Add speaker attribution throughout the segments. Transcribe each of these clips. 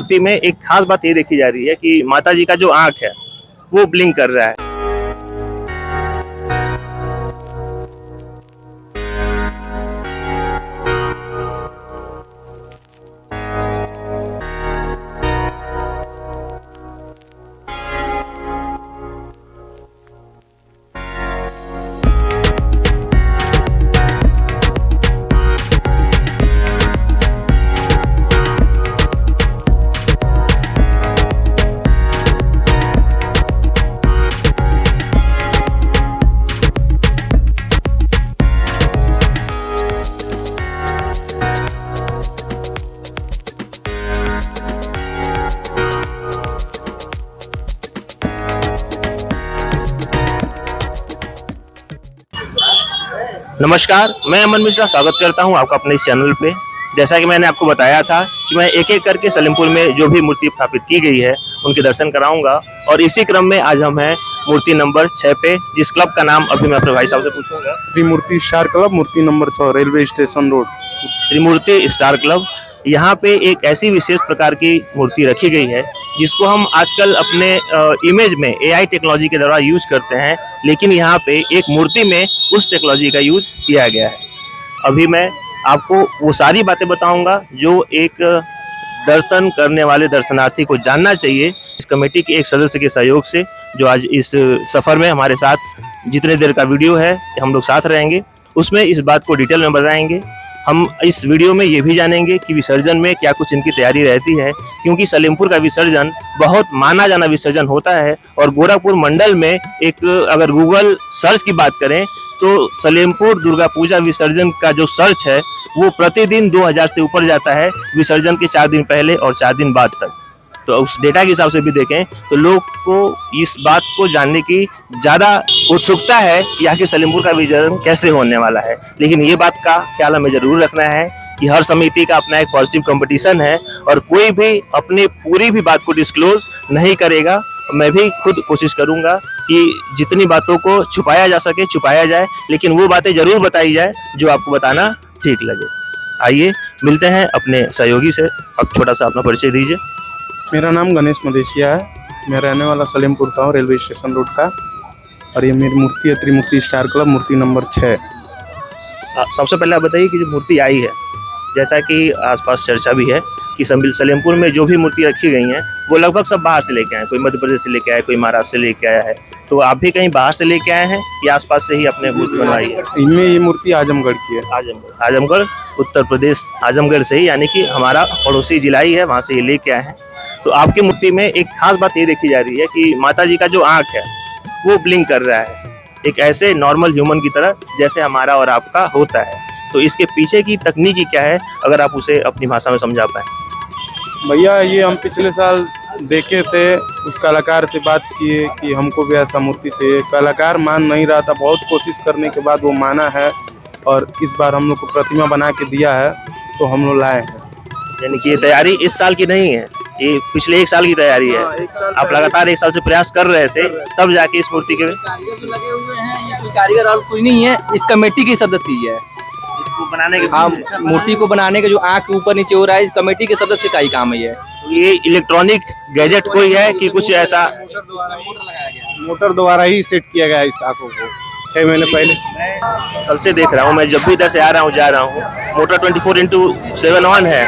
Speaker 1: मूर्ति में एक खास बात ये देखी जा रही है कि माता जी का जो आंख है वो ब्लिंक कर रहा है। नमस्कार, मैं अमन मिश्रा स्वागत करता हूं आपका अपने इस चैनल पे। जैसा कि मैंने आपको बताया था कि मैं एक एक करके सलेमपुर में जो भी मूर्ति स्थापित की गई है उनके दर्शन कराऊंगा, और इसी क्रम में आज हम हैं मूर्ति नंबर 6 पे, जिस क्लब का नाम अभी मैं अपने भाई साहब से पूछूंगा।
Speaker 2: त्रिमूर्ति स्टार क्लब, मूर्ति नंबर 6, रेलवे स्टेशन रोड।
Speaker 1: त्रिमूर्ति स्टार क्लब, यहाँ पे एक ऐसी विशेष प्रकार की मूर्ति रखी गई है जिसको हम आजकल अपने इमेज में AI टेक्नोलॉजी के द्वारा यूज करते हैं, लेकिन यहाँ पे एक मूर्ति में उस टेक्नोलॉजी का यूज किया गया है। अभी मैं आपको वो सारी बातें बताऊंगा जो एक दर्शन करने वाले दर्शनार्थी को जानना चाहिए। इस कमेटी के एक सदस्य के सहयोग से जो आज इस सफर में हमारे साथ जितने देर का वीडियो है हम लोग साथ रहेंगे, उसमें इस बात को डिटेल में बताएंगे। हम इस वीडियो में ये भी जानेंगे कि विसर्जन में क्या कुछ इनकी तैयारी रहती है, क्योंकि सलेमपुर का विसर्जन बहुत माना जाना विसर्जन होता है। और गोरखपुर मंडल में एक अगर गूगल सर्च की बात करें तो सलेमपुर दुर्गा पूजा विसर्जन का जो सर्च है वो प्रतिदिन 2000 से ऊपर जाता है, विसर्जन के 4 दिन पहले और 4 दिन बाद तक। तो उस डेटा के हिसाब से भी देखें तो लोग को इस बात को जानने की ज़्यादा उत्सुकता है कि आखिर सलेमपुर का विसर्जन कैसे होने वाला है। लेकिन ये बात का ख्याल हमें जरूर रखना है कि हर समिति का अपना एक पॉजिटिव कंपटीशन है और कोई भी अपनी पूरी भी बात को डिस्क्लोज नहीं करेगा। मैं भी खुद कोशिश करूंगा कि जितनी बातों को छुपाया जा सके छुपाया जाए, लेकिन वो बातें जरूर बताई जाए जो आपको बताना ठीक लगे। आइए मिलते हैं अपने सहयोगी से। अब छोटा सा अपना परिचय दीजिए।
Speaker 2: मेरा नाम गणेश मदेशिया है, मैं रहने वाला सलेमपुर का हूँ, रेलवे स्टेशन रोड का। और ये मेरी मूर्ति है त्रिमूर्ति स्टार क्लब, मूर्ति नंबर 6।
Speaker 1: सबसे पहले आप बताइए कि जो मूर्ति आई है, जैसा कि आसपास चर्चा भी है कि सलेमपुर में जो भी मूर्ति रखी गई हैं वो लगभग सब बाहर से लेके आए, कोई मध्य प्रदेश से लेके आए, कोई महाराष्ट्र से लेके आया है। तो आप भी कहीं बाहर से लेके आए हैं या आसपास से ही अपने मूर्ति बनवाई है?
Speaker 2: इनमें ये मूर्ति आजमगढ़ की है।
Speaker 1: आजमगढ़ उत्तर प्रदेश, आजमगढ़ से ही, यानी कि हमारा पड़ोसी जिला ही है, वहाँ से ये लेके आए हैं। तो आपकी मूर्ति में एक खास बात ये देखी जा रही है कि माता जी का जो आंख है वो ब्लिंक कर रहा है, एक ऐसे नॉर्मल ह्यूमन की तरह जैसे हमारा और आपका होता है। तो इसके पीछे की तकनीकी क्या है, अगर आप उसे अपनी भाषा में समझा पाए।
Speaker 2: भैया ये हम पिछले साल देखे थे, उस कलाकार से बात किए कि हमको भी ऐसा मूर्ति चाहिए। कलाकार मान नहीं रहा था, बहुत कोशिश करने के बाद वो माना है और इस बार हम लोग को प्रतिमा बना के दिया है, तो हम लोग लाए हैं।
Speaker 1: यानी कि ये तैयारी इस साल की नहीं है, ये पिछले 1 साल की तैयारी है। आप लगातार 1 साल से प्रयास कर रहे थे, तब जाके इस मूर्ति के
Speaker 3: कारीगर जो लगे हुए हैं, ये कोई कारीगर और कोई नहीं है, इस कमेटी की सदस्य ही है।
Speaker 1: इसको बनाने के
Speaker 3: मूर्ति को बनाने के जो आँख ऊपर नीचे हो रहा है, इस कमेटी के सदस्य का ही काम है।
Speaker 1: ये इलेक्ट्रॉनिक गैजेट कोई है कि कुछ ऐसा
Speaker 2: मोटर द्वारा ही सेट किया गया है इस आंखों को 6 महीने पहले।
Speaker 1: कल से देख रहा हूँ मैं, जब भी इधर से आ रहा हूँ जा रहा हूँ, मोटर 24/7 ऑन है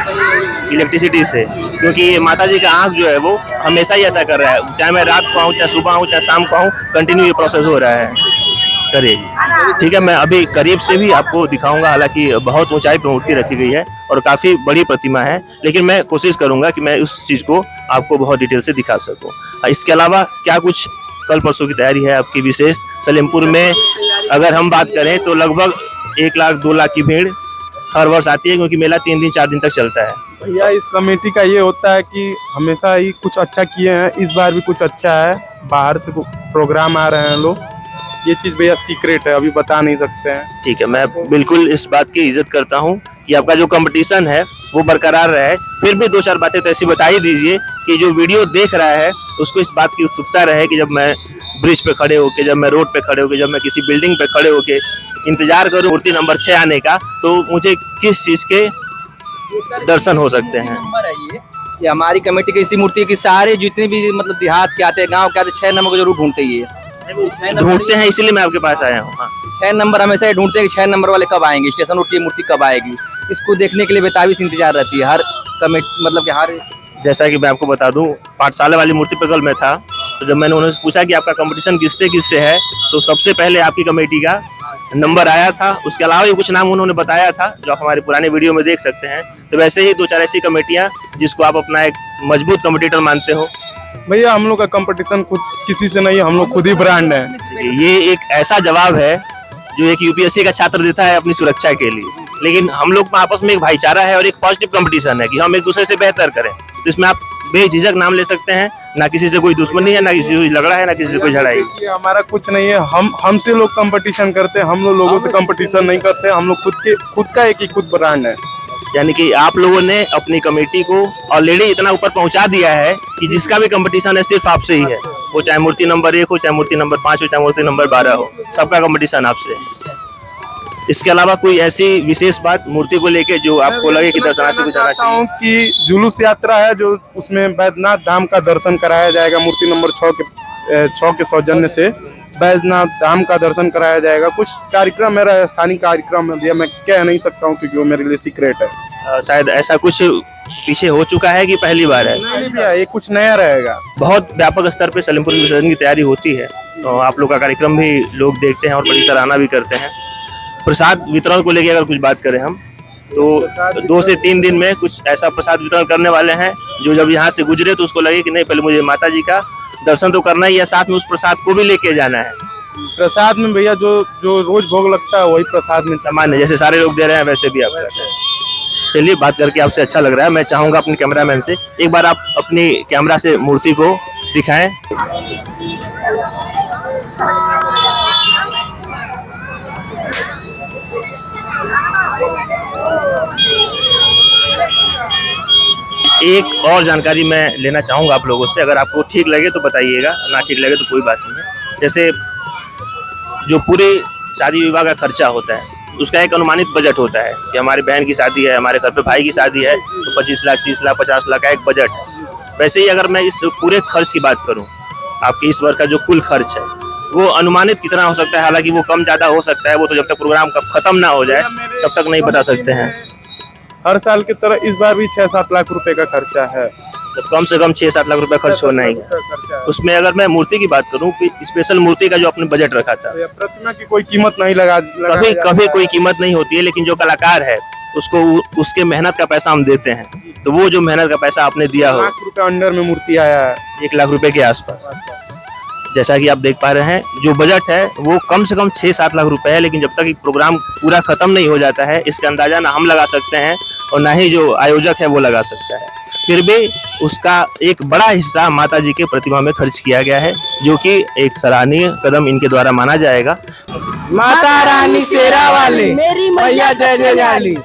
Speaker 1: इलेक्ट्रिसिटी से, क्योंकि ये माता जी का आंख जो है वो हमेशा ही ऐसा कर रहा है। चाहे मैं रात को आऊँ, चाहे सुबह आऊँ, चाहे शाम को आऊँ, कंटिन्यू ये प्रोसेस हो रहा है। करिए, ठीक है। मैं अभी करीब से भी आपको दिखाऊंगा, हालांकि बहुत ऊंचाई पर मूर्ति रखी गई है और काफी बड़ी प्रतिमा है, लेकिन मैं कोशिश करूंगा कि मैं उस चीज को आपको बहुत डिटेल से दिखा सकूं। इसके अलावा क्या कुछ कल परसों की तैयारी है आपकी विशेष? सलेमपुर में अगर हम बात करें तो लगभग 1 लाख 2 लाख की भीड़ हर वर्ष आती है, क्योंकि मेला 3 दिन 4 दिन तक चलता है।
Speaker 2: भैया इस कमेटी का ये होता है कि हमेशा ही कुछ अच्छा किए हैं, इस बार भी कुछ अच्छा है। बाहर से प्रोग्राम आ रहे हैं लोग, ये चीज भैया सीक्रेट है, अभी बता नहीं सकते हैं।
Speaker 1: ठीक है, मैं बिल्कुल इस बात की इज्जत करता हूँ कि आपका जो कंपटीशन है वो बरकरार रहे। फिर भी 2-4 बातें तो ऐसी बता ही दीजिए कि जो वीडियो देख रहा है उसको इस बात की उत्सुकता रहे कि जब मैं ब्रिज पे खड़े होके, जब मैं रोड पे खड़े होके, जब मैं किसी बिल्डिंग पे खड़े होके इंतजार करूं मूर्ति नंबर 6 आने का, तो मुझे किस चीज के दर्शन हो सकते हैं।
Speaker 3: ये हमारी कमेटी की इसी मूर्ति है कि सारे जितने भी मतलब देहात के आते हैं, गांव के आते हैं, 6 नंबर को जरूर ढूंढते ही है।
Speaker 1: ढूंढते हैं, इसलिए मैं आपके पास आया हूँ। हाँ।
Speaker 3: 6 नंबर हमेशा ये ढूंढते हैं कि 6 नंबर वाले कब आएंगे, स्टेशन रोड की मूर्ति कब आएगी। इसको देखने के लिए बेताबी से इंतजार रहती है हर कमेटी, मतलब कि हर।
Speaker 1: जैसा कि मैं आपको बता दूं, पाठशाला वाली मूर्ति पर कल मैं था, तो जब मैंने उन्होंने पूछा कि आपका कंपटीशन किससे है, तो सबसे पहले आपकी कमेटी का नंबर आया था। उसके अलावा भी कुछ नाम उन्होंने बताया था जो आप हमारे पुराने वीडियो में देख सकते हैं। तो वैसे ही 2-4 ऐसी कमेटियां जिसको आप अपना एक मजबूत कम्पिटिटर मानते हो।
Speaker 2: भैया हम लोग का कंपटीशन खुद किसी से नहीं, हम लोग खुद ही ब्रांड है।
Speaker 1: ये एक ऐसा जवाब है जो एक यूपीएससी का छात्र देता है अपनी सुरक्षा के लिए। लेकिन हम लोग में आपस में एक भाईचारा है और एक पॉजिटिव कंपटीशन है कि हम एक दूसरे से बेहतर करें। तो इसमें आप बेझिझक नाम ले सकते हैं, ना किसी से कोई दुश्मनी है, ना किसी से कोई झगड़ा है, ना किसी से कोई झड़ाई।
Speaker 2: ये हमारा कुछ नहीं है, हमसे लोग कंपटीशन करते हैं, हम लोगों से कंपटीशन नहीं करते। हम लोग खुद का एक ही खुद ब्रांड है।
Speaker 1: यानी कि आप लोगों ने अपनी कमेटी को ऑलरेडी इतना ऊपर पहुंचा दिया है कि जिसका भी कंपटीशन है सिर्फ आपसे ही है। वो चाहे मूर्ति नंबर 1 हो, चाहे मूर्ति नंबर 5 हो, चाहे मूर्ति नंबर 12 हो, सबका कंपटीशन आपसे है। इसके अलावा कोई ऐसी विशेष बात मूर्ति को लेके जो आपको लगे कि दर्शनार्थी को जाना चाहिए?
Speaker 2: कि जुलूस यात्रा है जो उसमें बैद्यनाथ धाम का दर्शन कराया जाएगा। मूर्ति नंबर 6 के सौजन्य से बैद्यनाथ धाम का दर्शन कराया जाएगा। कुछ कार्यक्रम है, राजस्थानी कार्यक्रम है भैया, मैं कह नहीं सकता हूँ क्योंकि वो मेरे लिए सीक्रेट है।
Speaker 1: शायद ऐसा कुछ पीछे हो चुका है कि पहली बार है?
Speaker 2: नहीं भैया, ये कुछ नया रहेगा।
Speaker 1: बहुत व्यापक स्तर पे सलीमपुर विसर्जन की तैयारी होती है, तो आप लोग का कार्यक्रम भी लोग देखते हैं और बड़ी सराहना भी करते हैं। प्रसाद वितरण को लेके अगर कुछ बात करें हम, तो 2 से 3 दिन में कुछ ऐसा प्रसाद वितरण करने वाले हैं जो जब यहाँ से गुजरे तो उसको लगे कि नहीं, पहले मुझे माता जी का दर्शन तो करना ही है, साथ में उस प्रसाद को भी लेके जाना है।
Speaker 2: प्रसाद में भैया जो रोज भोग लगता है वही प्रसाद में
Speaker 1: सामान्य जैसे सारे लोग दे रहे हैं वैसे भी आप करते हैं। चलिए, बात करके आपसे अच्छा लग रहा है। मैं चाहूंगा अपने कैमरामैन से एक बार आप अपनी कैमरा से मूर्ति को दिखाएं। एक और जानकारी मैं लेना चाहूंगा आप लोगों से, अगर आपको ठीक लगे तो बताइएगा, ना ठीक लगे तो कोई बात नहीं है। जैसे जो पूरे शादी विवाह का खर्चा होता है उसका एक अनुमानित बजट होता है कि हमारी बहन की शादी है, हमारे घर पे भाई की शादी है, तो 25 लाख 30 लाख 50 लाख का एक बजट है। वैसे ही अगर मैं इस पूरे खर्च की बात करूं, आपके इस वर्ष का जो कुल खर्च है वो अनुमानित कितना हो सकता है? हालांकि वो कम ज्यादा हो सकता है, वो तो जब तक प्रोग्राम खत्म ना हो जाए तब तक नहीं बता सकते हैं।
Speaker 2: हर साल की तरह इस बार भी 6-7 लाख रुपए का खर्चा है।
Speaker 1: तो कम से कम 6-7 लाख रुपए खर्च होना ही है। उसमें अगर मैं मूर्ति की बात करूं कि स्पेशल मूर्ति का जो आपने बजट रखा था,
Speaker 2: प्रतिमा की कोई कीमत नहीं
Speaker 1: कभी कोई कीमत नहीं होती है, लेकिन जो कलाकार है उसको उसके मेहनत का पैसा हम देते हैं। तो वो जो मेहनत का पैसा आपने दिया हो,
Speaker 2: 1 लाख रुपए अंडर में मूर्ति आया है,
Speaker 1: 1 लाख रुपए के आसपास। जैसा कि आप देख पा रहे हैं, जो बजट है वो कम से कम 6-7 लाख रुपए है, लेकिन जब तक प्रोग्राम पूरा खत्म नहीं हो जाता है इसका अंदाजा ना हम लगा सकते हैं और ना ही जो आयोजक है वो लगा सकता है। फिर भी उसका एक बड़ा हिस्सा माता जी के प्रतिमा में खर्च किया गया है, जो कि एक सराहनीय कदम इनके द्वारा माना जाएगा।
Speaker 3: माता रानी शेरा वाली,
Speaker 4: मेरी
Speaker 3: मैया जय जय वाली।